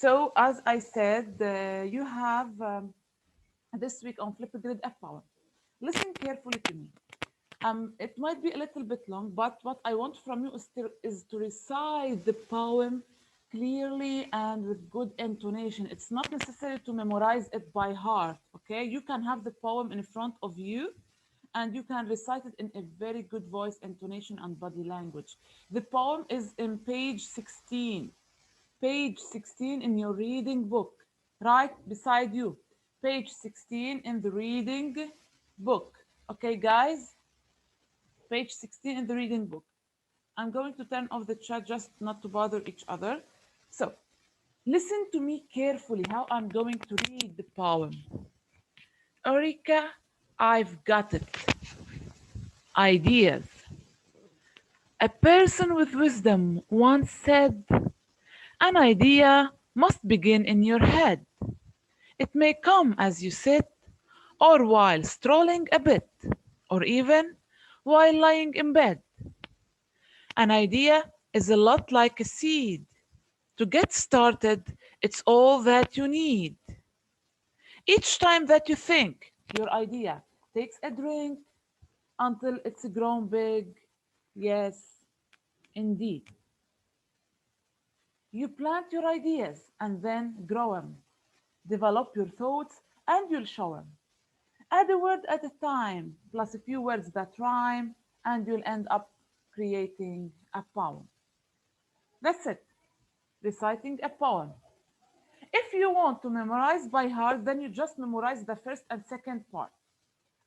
So as I said, you have this week on Flipgrid a poem. Listen carefully to me. It might be a little bit long, but what I want from you is to recite the poem clearly and with good intonation. It's not necessary to memorize it by heart, okay? You can have the poem in front of you and you can recite it in a very good voice, intonation, and body language. The poem is in page 16 in your reading book, right beside you. Page 16 in the reading book. Okay, guys? Page 16 in the reading book. I'm going to turn off the chat just not to bother each other. So, listen to me carefully how I'm going to read the poem. Eureka, I've got it. Ideas. A person with wisdom once said, an idea must begin in your head. It may come as you sit, or while strolling a bit, or even while lying in bed. An idea is a lot like a seed. To get started, it's all that you need. Each time that you think, your idea takes a drink until it's grown big. Yes, indeed. You plant your ideas and then grow them. Develop your thoughts and you'll show them. Add a word at a time, plus a few words that rhyme, and you'll end up creating a poem. That's it, reciting a poem. If you want to memorize by heart, then you just memorize the first and second part.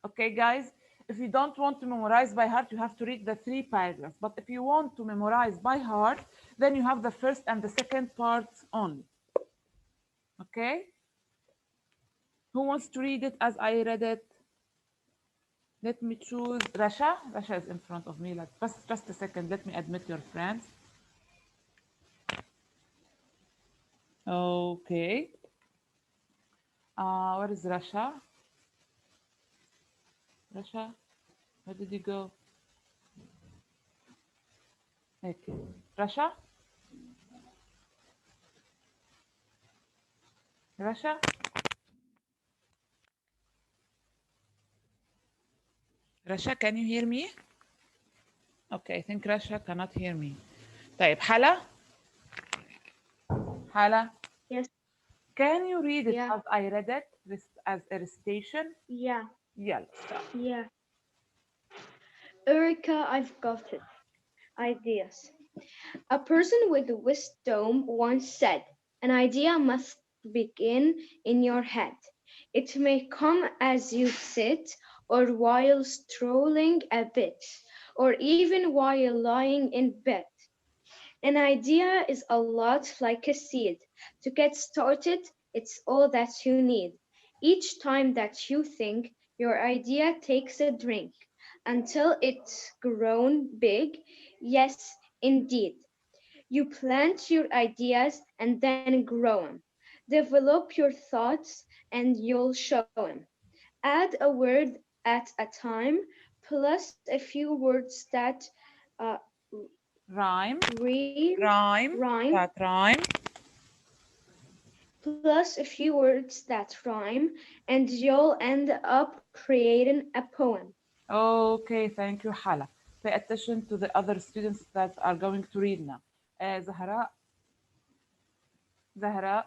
Okay, guys? If you don't want to memorize by heart, you have to read the 3 paragraphs. But if you want to memorize by heart, then you have the first and the second parts only. Okay? Who wants to read it as I read it? Let me choose Rasha. Rasha is in front of me. Like just a second. Let me admit your friends. Okay. Where is Rasha? Rasha, where did you go? Okay. Rasha? Rasha? Rasha, can you hear me? Okay, I think Rasha cannot hear me. طيب, Hala? Hala? Yes. Can you read it Yeah. as I read it, as a recitation? Yeah. Yeah, start. Yeah. Eureka, I've got it. Ideas. A person with wisdom once said, an idea must begin in your head. It may come as you sit, or while strolling a bit, or even while lying in bed. An idea is a lot like a seed. To get started, it's all that you need. Each time that you think, your idea takes a drink until it's grown big. Yes, indeed. You plant your ideas and then grow them. Develop your thoughts and you'll show them. Add a word at a time, plus a few words that uh, Rhyme. read, Rhyme. rhyme, That rhyme. plus a few words that rhyme, and you'll end up creating a poem. Okay, thank you, Hala. Pay attention to the other students that are going to read now. Zahra, Zahra,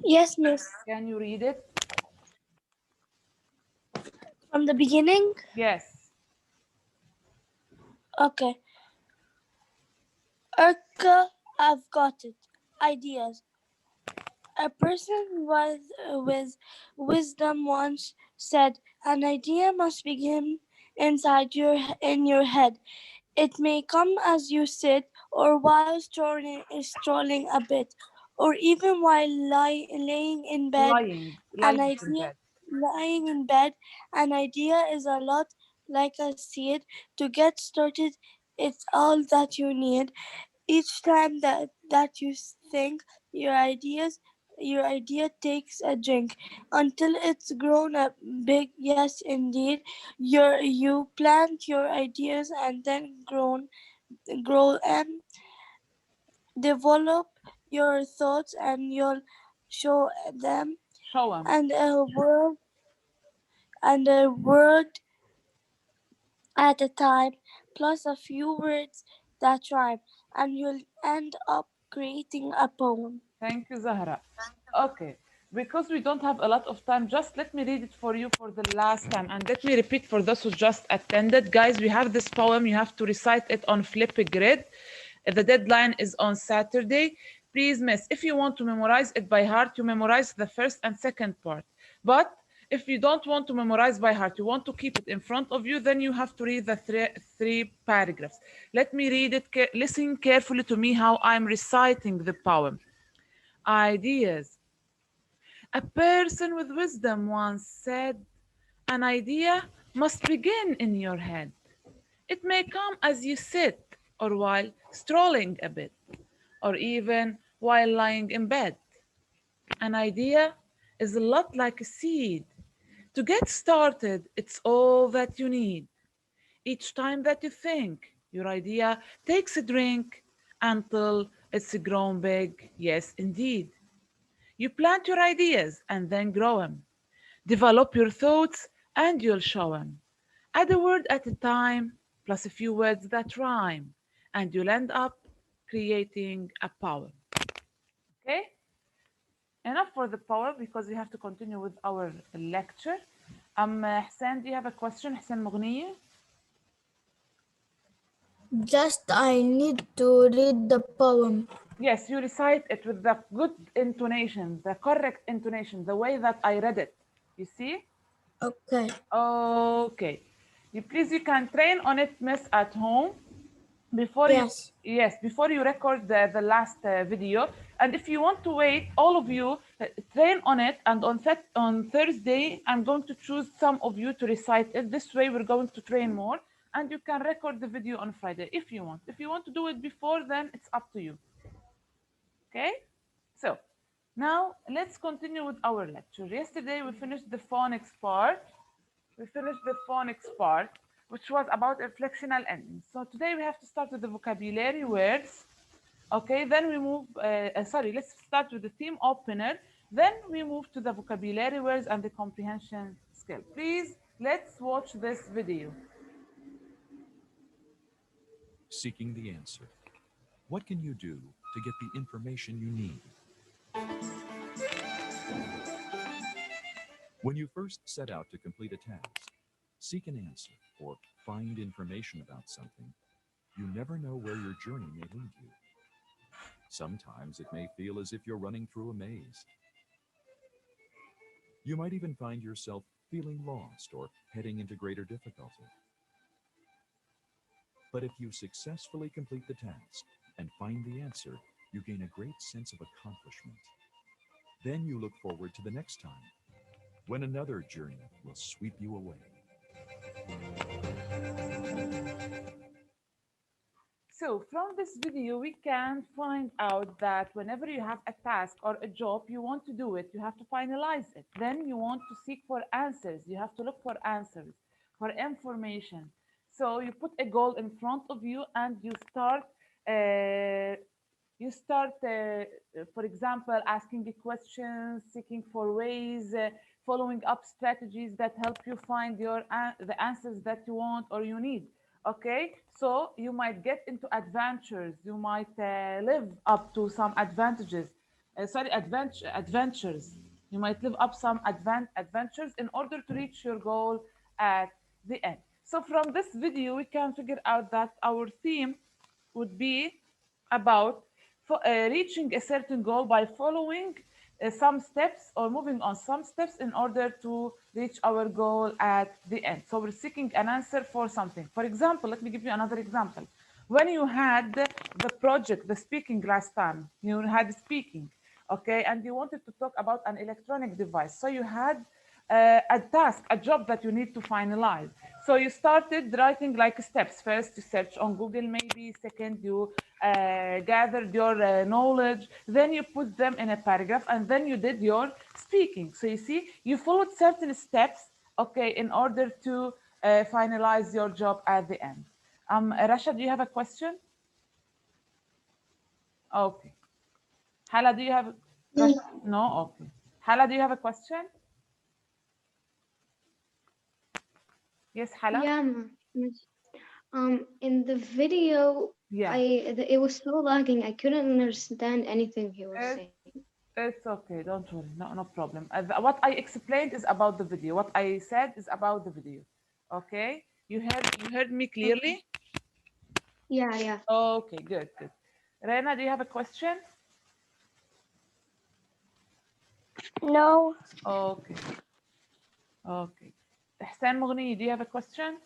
Yes, miss. can you read it? From the beginning? Yes. Okay. Urka, I've got it. Ideas. A person with wisdom once said, an idea must begin in your head. It may come as you sit, or while strolling a bit, or even while laying in bed. An Lying in idea bed. lying in bed, an idea is a lot like a seed. To get started, it's all that you need. Each time that you think, your idea takes a drink until it's grown up big. Yes, indeed. You plant your ideas and then grow and develop your thoughts and you'll show them Show them. and a word at a time plus a few words that rhyme and you'll end up creating a poem. Thank you, Zahra. Okay, because we don't have a lot of time, just let me read it for you for the last time. And let me repeat for those who just attended. Guys, we have this poem. You have to recite it on Flipgrid. The deadline is on Saturday. Please, miss, if you want to memorize it by heart, you memorize the first and second part. But if you don't want to memorize by heart, you want to keep it in front of you, then you have to read the three paragraphs. Let me read it. Listen carefully to me how I'm reciting the poem. Ideas. A person with wisdom once said, an idea must begin in your head. It may come as you sit, or while strolling a bit, or even while lying in bed. An idea is a lot like a seed. To get started, it's all that you need. Each time that you think, your idea takes a drink until it's grown big. Yes, indeed. You plant your ideas and then grow them. Develop your thoughts and you'll show them. Add a word at a time, plus a few words that rhyme, and you'll end up creating a poem. Okay? Enough for the poem because we have to continue with our lecture. Hussein, do you have a question? Hussein Mughniye? Just I need to read the poem. Yes, you recite it with the good intonation, the correct intonation, the way that I read it. You see? Okay. Okay. You can train on it, miss, at home before you Yes. yes before you record the last video. And if you want to wait, all of you train on it, and on Thursday I'm going to choose some of you to recite it. This way we're going to train more, and you can record the video on Friday if you want. If you want to do it before, then it's up to you. Okay, so now let's continue with our lecture. Yesterday we finished the phonics part. Which was about inflectional endings. So today we have to start with the vocabulary words. Okay, then we move, let's start with the theme opener. Then we move to the vocabulary words and the comprehension skill. Please, let's watch this video. Seeking the answer. What can you do to get the information you need? When you first set out to complete a task, seek an answer, or find information about something, you never know where your journey may lead you. Sometimes it may feel as if you're running through a maze. You might even find yourself feeling lost or heading into greater difficulty. But if you successfully complete the task and find the answer, you gain a great sense of accomplishment. Then you look forward to the next time, when another journey will sweep you away. So from this video, we can find out that whenever you have a task or a job, you want to do it, you have to finalize it. Then you want to seek for answers. You have to look for answers, for information. So you put a goal in front of you and uh, for example, asking the questions, seeking for ways, following up strategies that help you find the answers that you want or you need. Okay, so you might get into adventures. You might live up to some adventures. You might live up some adventures in order to reach your goal at the end. So from this video, we can figure out that our theme would be about reaching a certain goal by following some steps or moving on some steps in order to reach our goal at the end. So we're seeking an answer for something. For example, let me give you another example. When you had the project, the speaking last time, you had speaking, okay, and you wanted to talk about an electronic device. So you had a task, a job that you need to finalize. So you started writing like steps. First, you search on Google, maybe. Second, you gathered your knowledge. Then you put them in a paragraph, and then you did your speaking. So you see, you followed certain steps, okay, in order to finalize your job at the end. Rasha, do you have a question? Okay. Hala, do you have no? Okay. Hala, do you have a question? Yes, Hala? Yeah, in the video, Yeah. it was so lagging. I couldn't understand anything he was It's, saying. it's okay. Don't worry. No, no problem. What I explained is about the video. What I said is about the video. Okay. You heard me clearly? Okay. Yeah, yeah. Okay, good, good. Rena, do you have a question? No. Okay. Okay. Ihsan Mughni, do you have a question?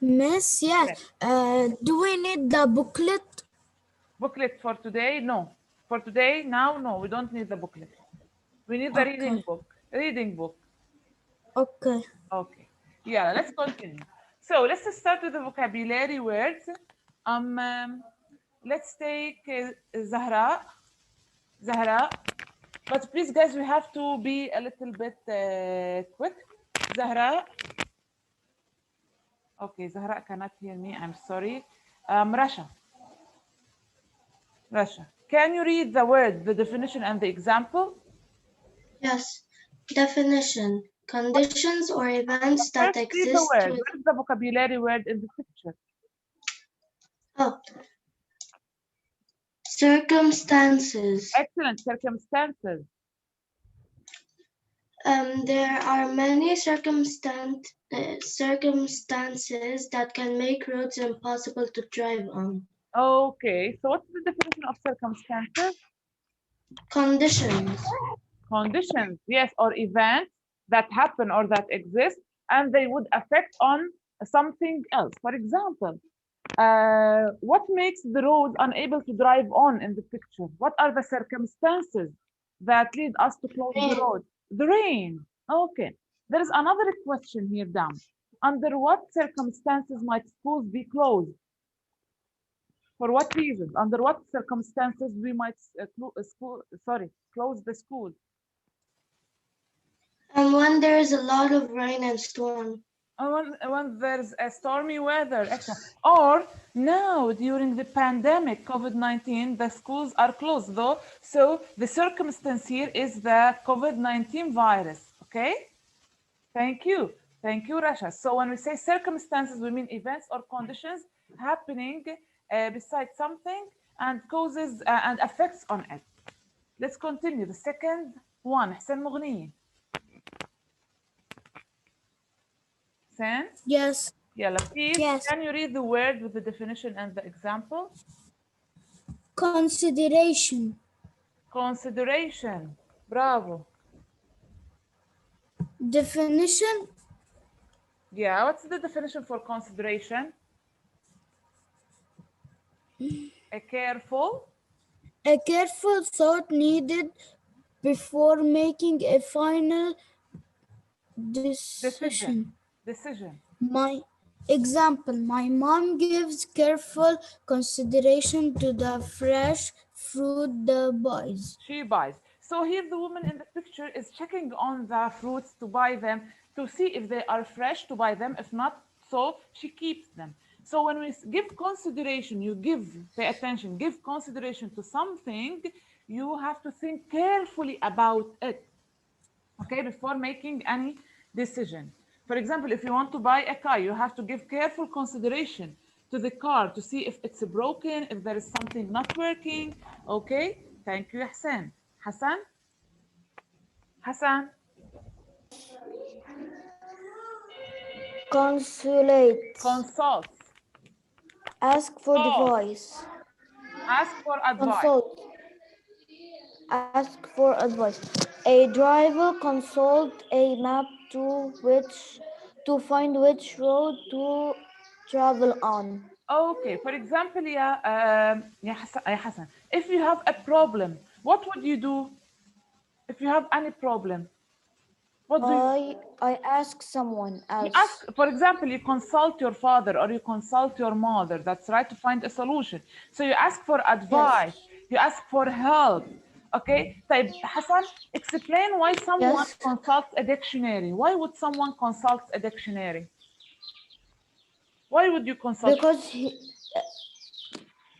Miss, yes. Yes. Do we need the booklet? Booklet for today? No. For today, now, no. We don't need the booklet. We need the reading Okay. book. Reading book. Okay. Okay. Yeah, let's continue. So let's start with the vocabulary words. Let's take Zahra. Zahra. But please, guys, we have to be a little bit quick. Zahra. Okay, Zahra cannot hear me. I'm sorry. Rasha. Rasha. Can you read the word, the definition, and the example? Yes. Definition. Conditions or events that First, read the exist word. with. What is the vocabulary word in the picture? Oh. Circumstances. Excellent. Circumstances. There are many circumstances that can make roads impossible to drive on. Okay. So what's the definition of circumstances? Conditions. Conditions, yes, or events that happen or that exist, and they would affect on something else. For example, what makes the road unable to drive on in the picture? What are the circumstances that lead us to close the Rain. road? The rain. Okay. There is another question here down. Under what circumstances might schools be closed? For what reasons? Under what circumstances we might close the school? And when there is a lot of rain and storm. When there's a stormy weather, excellent. Or now during the pandemic, COVID-19, the schools are closed though. So the circumstance here is the COVID-19 virus. Okay. Thank you. Thank you, Rasha. So when we say circumstances, we mean events or conditions happening beside something and causes and effects on it. Let's continue. The second one, Hussein Mughni. Hussein? Yes. Yalla, please, Yes. can you read the word with the definition and the example? Consideration. Consideration. Bravo. Definition. Yeah, what's the definition for consideration? A careful A careful thought needed before making a final decision. decision. Decision. My example, my mom gives careful consideration to the fresh fruit the buys. She buys. So here the woman in the picture is checking on the fruits to buy them to see if they are fresh to buy them. If not, so she keeps them. So when we give consideration, pay attention, give consideration to something, you have to think carefully about it, okay, before making any decision. For example, if you want to buy a car, you have to give careful consideration to the car to see if it's broken, if there is something not working. Okay, thank you, Hassan. Hassan? Hassan? Consulate. Consult. Ask for Consult. advice. Ask for advice. Consult. Ask for advice. A driver consult a map to find which road to travel on. Okay, for example, Hassan, if you have a problem, what would you do if you have any problem? What do you I ask someone You ask, else. for example, you consult your father or you consult your mother. That's right, to find a solution. So you ask for advice, Yes. you ask for help. Okay, طيب, Hassan, explain why someone Yes. consults a dictionary. Why would someone consult a dictionary? Why would you consult? Because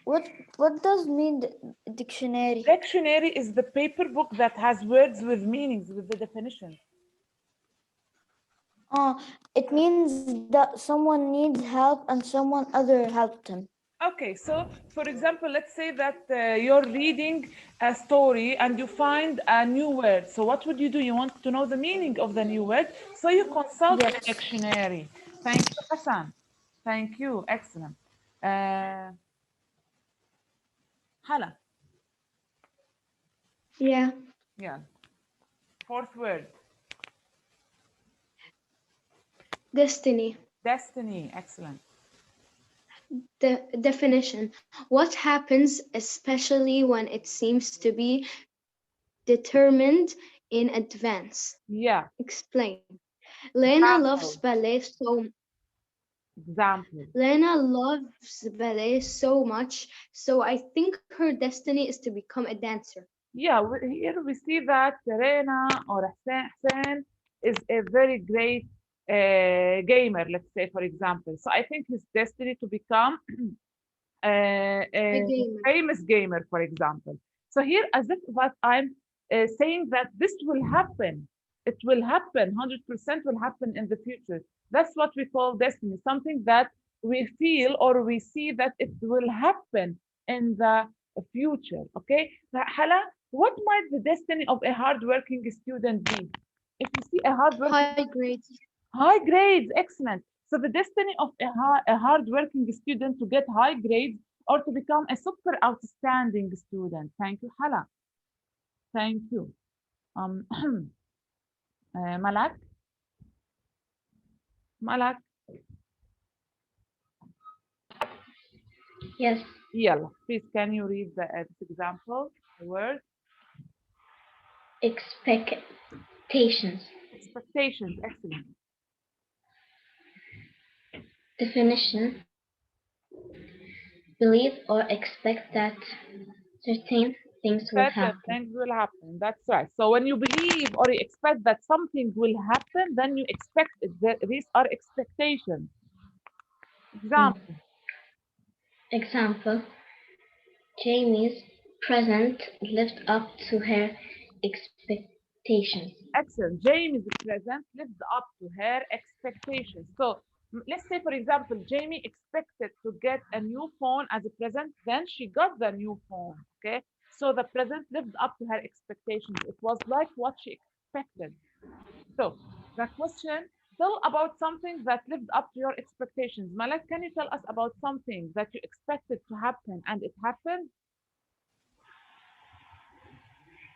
What does mean dictionary? Dictionary is the paper book that has words with meanings, with the definitions. It means that someone needs help and someone other helped him. Okay, so for example, let's say that you're reading a story and you find a new word. So what would you do? You want to know the meaning of the new word. So you consult the Yes. dictionary. Thank you, Hassan. Thank you. Excellent. Hala. Yeah. Yeah. Fourth word. Destiny. Destiny. Excellent. The definition. What happens, especially when it seems to be determined in advance? Yeah. Explain. Lena loves Example. ballet so Example. Lena loves ballet so much, so I think her destiny is to become a dancer. Yeah, here we see that Serena or Hussein is a very great gamer, let's say, for example. So I think his destiny to become A a gamer. famous gamer, for example. So here, as if what I'm saying that this will happen, it will happen, 100% will happen in the future. That's what we call destiny, something that we feel or we see that it will happen in the future. Okay, Hala, what might the destiny of a hardworking student be? If you see a hardworking High grades. high grades, excellent. So the destiny of a hard-working student to get high grades or to become a super outstanding student. Thank you, Hala. Thank you. Um, Malak, Malak, Yes, yalla. Please, can you read this example? The word expectations. expectations. Excellent. Definition: believe or expect that certain things will Certain happen. things will happen. That's right. So when you believe or you expect that something will happen, then you expect it. These are expectations. Mm. Example. Example: Jamie's present lived up to her expectations. Excellent. Jamie's present lived up to her expectations. So let's say, for example, Jamie expected to get a new phone as a present, then she got the new phone. Okay. So the present lived up to her expectations. It was like what she expected. So the question, tell about something that lived up to your expectations. Malak, can you tell us about something that you expected to happen and it happened?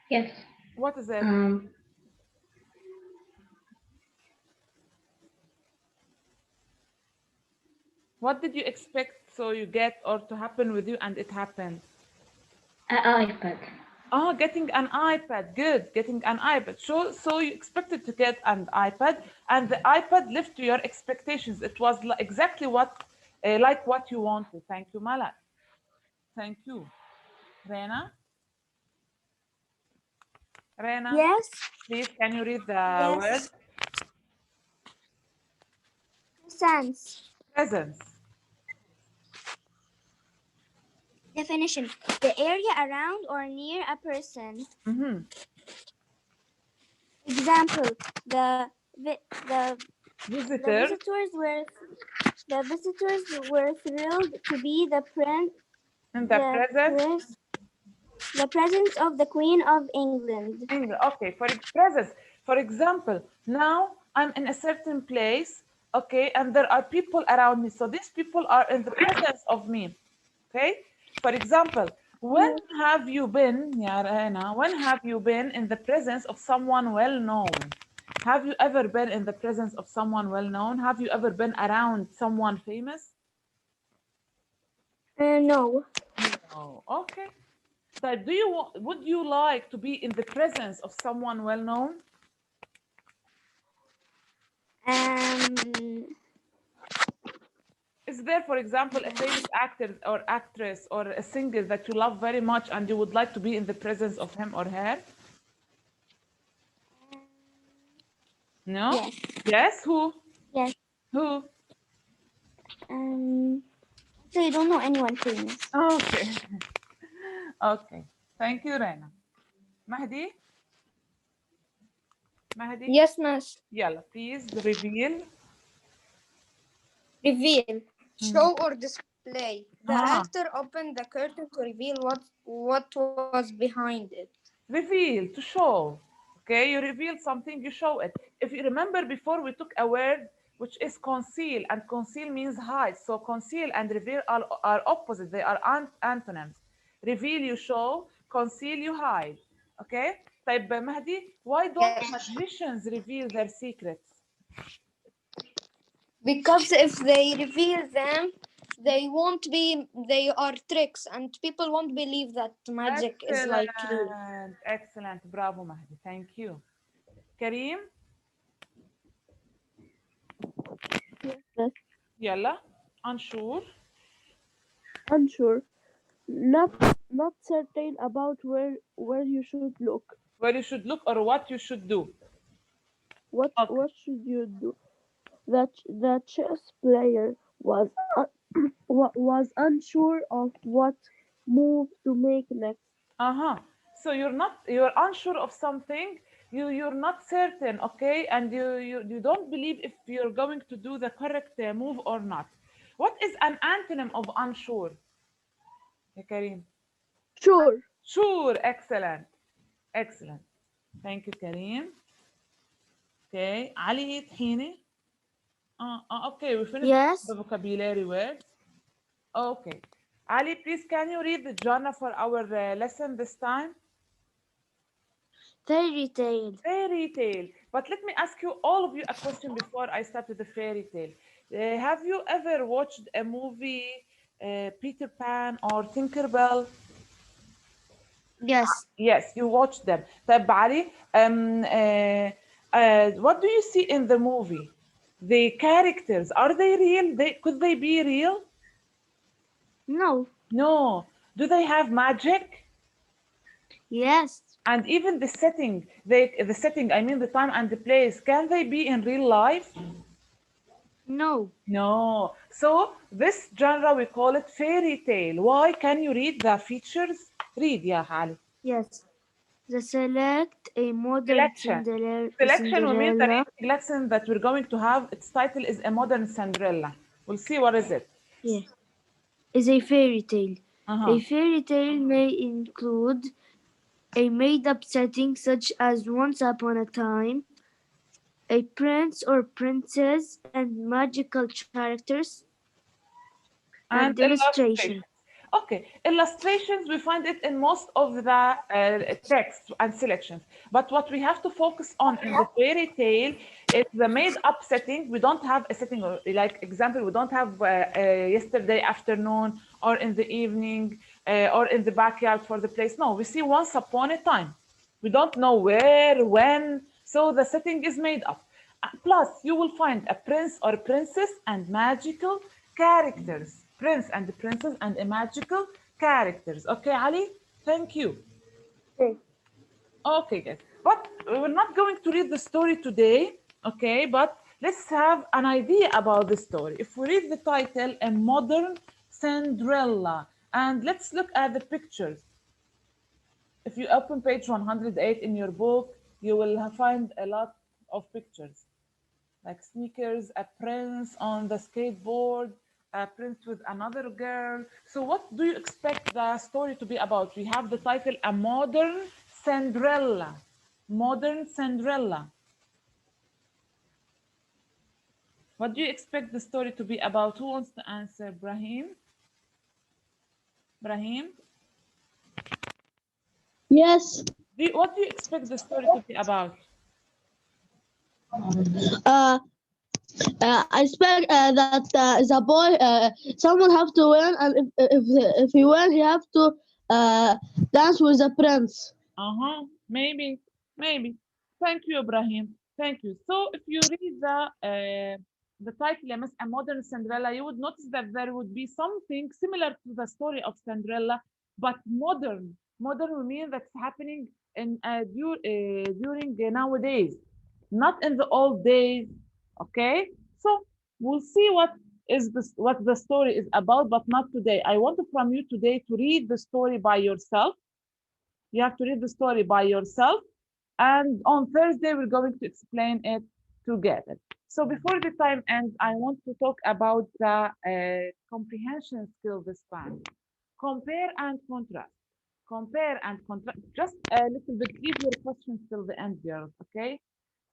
Yes. What is it? Um, What did you expect so you get or to happen with you and it happened? an iPad. Oh, getting an iPad. Good. Getting an iPad. So you expected to get an iPad, and the iPad lived to your expectations. It was exactly what, like what you wanted. Thank you, Malak. Thank you, Rena. Rena, Yes. please, can you read the word Yes. Sense. presence? Definition: the area around or near a person. Mm-hmm. Example: vi- the the Visitor visitors were the visitors were thrilled to be in the the present. pres, the presence of the Queen of England. Okay, for presence. For example, now I'm in a certain place, okay, and there are people around me. So these people are in the presence of me. Okay. For example, when have you been, Ya Rena, when have you been in the presence of someone well known? Have you ever been in the presence of someone well known? Have you ever been around someone famous? No. No. Okay. So would you like to be in the presence of someone well known? Um. Is there, for example, a famous actor or actress or a singer that you love very much and you would like to be in the presence of him or her? No? Yes. Yes? Who? Yes. Who? Um. I don't know anyone famous. Okay. Okay. Thank you, Rena. Mahdi? Mahdi? Yes, Miss. Yalla, please reveal. Reveal. Mhm. Show or display. The Ah, actor opened the curtain to reveal what was behind it. reveal, to show. Okay, you reveal something, you show it. If you remember before, we took a word which is conceal, and conceal means hide. So conceal and reveal are opposite, they are antonyms. Reveal, you show, conceal, you hide. Okay? طيب Mahdi, why don't Yes. magicians reveal their secrets? Because if they reveal them, they are tricks and people won't believe that magic is like real. Excellent, excellent. Bravo, Mahdi. Thank you. Kareem, Yes, yalla. Unsure. unsure, not not certain about where you should look. Where you should look or what you should do. Okay. What should you do? The chess player was unsure of what move to make next. Uh-huh. So you're unsure of something, you're not certain, okay? And you don't believe if you're going to do the correct move or not. What is an antonym of unsure, Kareem? Sure. Sure, excellent. Excellent. Thank you, Kareem. Okay, Ali Tahini. Okay, we finished the Yes. vocabulary words. Okay. Ali, please can you read the genre for our lesson this time? Fairy tale. Fairy tale. But let me ask you, all of you, a question before I start with the fairy tale. Have you ever watched a movie, Peter Pan or Tinkerbell? Yes. Yes, you watched them. طيب Ali, what do you see in the movie? The characters, are they real? Could they be real? No. No. Do they have magic? Yes. And even the setting, the setting, I mean the time and the place, can they be in real life? No. No. So this genre we call it fairy tale. Why? Can you read the features? Read, yeah, Ali. Yes. The select a modern Selection. Selection will mean the Cinderella. reading lesson that we're going to have. Its title is A Modern Cinderella. We'll see what is it. Yeah. Is a fairy tale. Uh-huh. A fairy tale may include a made-up setting such as once upon a time, a prince or princess, and magical characters, and And illustration. illustrations. Okay, illustrations, we find it in most of the texts and selections. But what we have to focus on in the fairy tale is the made up setting. We don't have a setting, like example, we don't have yesterday afternoon or in the evening or in the backyard for the place. No, we see once upon a time. We don't know where, when, so the setting is made up. Plus, you will find a prince or princess and magical characters. Prince and princess and a magical characters. Okay, Ali? Thank you. Okay. Okay, guys. But we're not going to read the story today, okay? But let's have an idea about the story. If we read the title, A Modern Cinderella, and let's look at the pictures. If you open page 108 in your book, you will find a lot of pictures like sneakers, a prince on the skateboard, a prince with another girl. So, what do you expect the story to be about? We have the title A Modern Cinderella. Modern Cinderella. What do you expect the story to be about? Who wants to answer? Brahim? Brahim? Yes. What do you expect the story to be about? Uh, I expect that the boy, someone have to win, and if he win, he have to dance with the prince. Uh-huh. Maybe. Maybe. Thank you, Ibrahim. Thank you. So if you read the title, Miss A Modern Cinderella, you would notice that there would be something similar to the story of Cinderella, but modern. Modern will mean that's happening in during nowadays, not in the old days. Okay. So we'll see what is this what the story is about, but not today. I want from you today to read the story by yourself. You have to read the story by yourself. And on Thursday, we're going to explain it together. So before the time ends, I want to talk about the comprehension skill this time. Compare and contrast. Compare and contrast. Just a little bit, leave your questions till the end, girls, okay?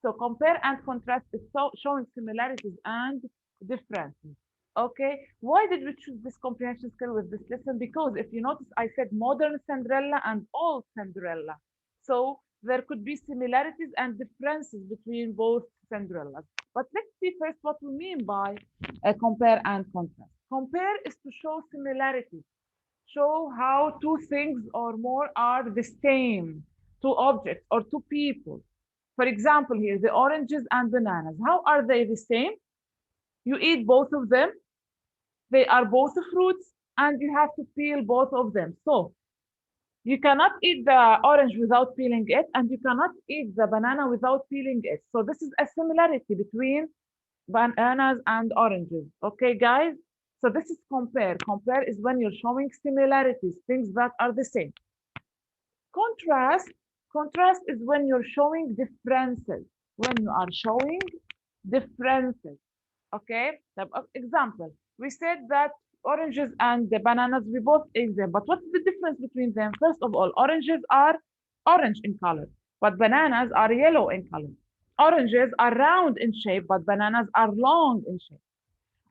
So compare and contrast is showing similarities and differences. Okay, why did we choose this comprehension skill with this lesson? Because if you notice, I said modern Cinderella and old Cinderella. So there could be similarities and differences between both Cinderellas. But let's see first what we mean by compare and contrast. Compare is to show similarities, show how two things or more are the same, two objects or two people. For example, here, the oranges and bananas. How are they the same? You eat both of them. They are both fruits and you have to peel both of them. So you cannot eat the orange without peeling it, and you cannot eat the banana without peeling it. So this is a similarity between bananas and oranges. Okay, guys? So this is compare. Compare is when you're showing similarities, things that are the same. Contrast. Contrast is when you're showing differences. When you are showing differences. Okay? Example, we said that oranges and the bananas, we both ate them. But what's the difference between them? First of all, oranges are orange in color, but bananas are yellow in color. Oranges are round in shape, but bananas are long in shape.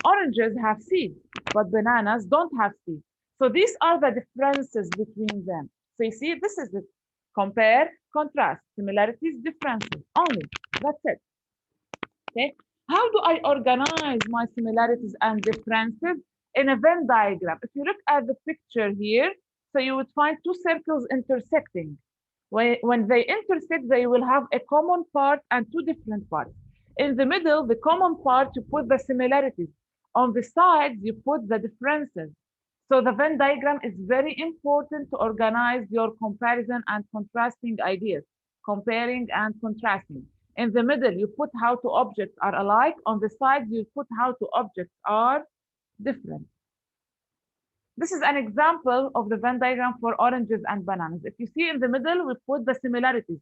Oranges have seeds, but bananas don't have seeds. So these are the differences between them. So you see, this is it. Compare, contrast, similarities, differences. Only. That's it. Okay. How do I organize my similarities and differences? In a Venn diagram. If you look at the picture here, so you would find two circles intersecting. When they intersect, they will have a common part and two different parts. In the middle, the common part, you put the similarities. On the sides, you put the differences. So the Venn diagram is very important to organize your comparison and contrasting ideas, comparing and contrasting. In the middle, you put how two objects are alike. On the sides, you put how two objects are different. This is an example of the Venn diagram for oranges and bananas. If you see in the middle, we put the similarities,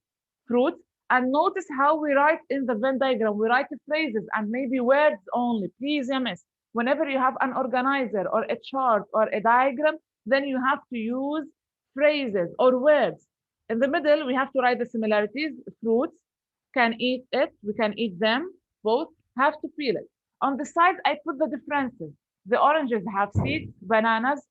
fruits, and notice how we write in the Venn diagram. We write phrases and maybe words only. Please, MS, whenever you have an organizer or a chart or a diagram, then you have to use phrases or words. In the middle, we have to write the similarities, fruits, can eat it, we can eat them, both have to peel it. On the side, I put the differences. The oranges have seeds, bananas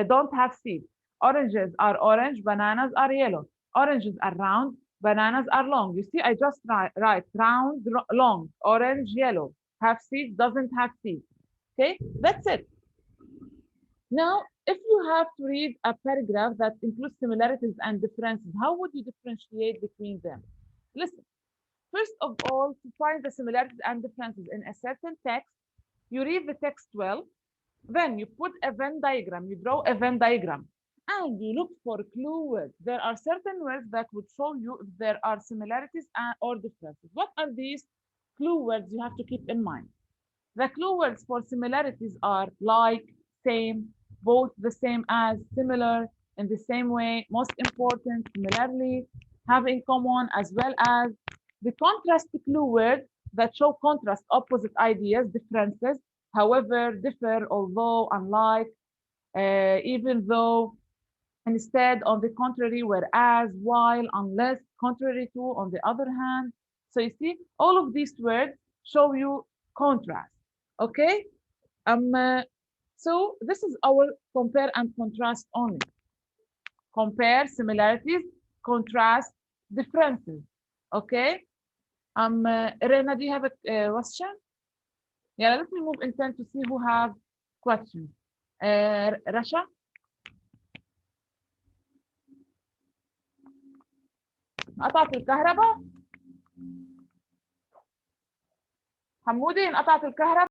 don't have seeds. Oranges are orange, bananas are yellow. Oranges are round, bananas are long. You see, I just write round, long, orange, yellow. Have seeds, doesn't have seeds. Okay, that's it. Now, if you have to read a paragraph that includes similarities and differences, how would you differentiate between them? Listen. First of all, to find the similarities and differences in a certain text, you read the text well, then you put a Venn diagram, you draw a Venn diagram, and you look for clue words. There are certain words that would show you if there are similarities or differences. What are these clue words you have to keep in mind? The clue words for similarities are like, same, both, the same as, similar, in the same way, most important, similarly, have in common, as well as the contrast clue words that show contrast, opposite ideas, differences, however, differ, although, unlike, even though, instead, on the contrary, whereas, while, unless, contrary to, on the other hand. So you see, all of these words show you contrast. Okay? So this is our compare and contrast only. Compare, similarities, contrast, differences. Okay? Rena, do you have a question? Yeah, let me move in turn to see who have questions. Rasha? قطعت الكهرباء؟ حمودي انقطعت الكهرباء؟